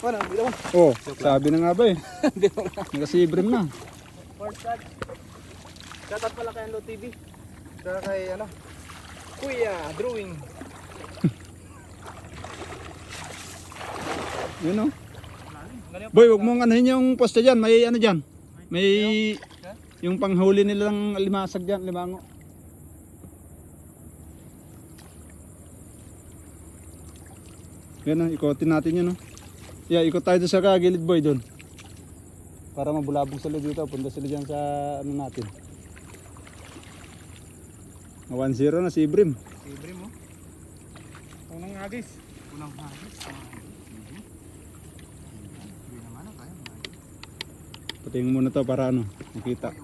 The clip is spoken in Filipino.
Wala, hindi naman. Oh, sabi na nga ba eh. Hindi naman. Nagka-sibrim na. First shot. Shoutout pala kay Anlo TV. Saka kay ano? Kuya, drawing. Yun oh. Boy, wag mong anuhin yung poste dyan. May ano dyan. May yung panghuli nilang limasag dyan, limango. Yan oh, ikotin natin yun oh. Yeah, ikot tayo doon sa kagilid boy doon. Para mabulabog sila dito. Punta sila dyan sa ano natin. 1-0 na si Ibrim. Libre mo. Unang hagis. Unang hagis. Hindi naman, kaya. Patingin muna to para ano, makita.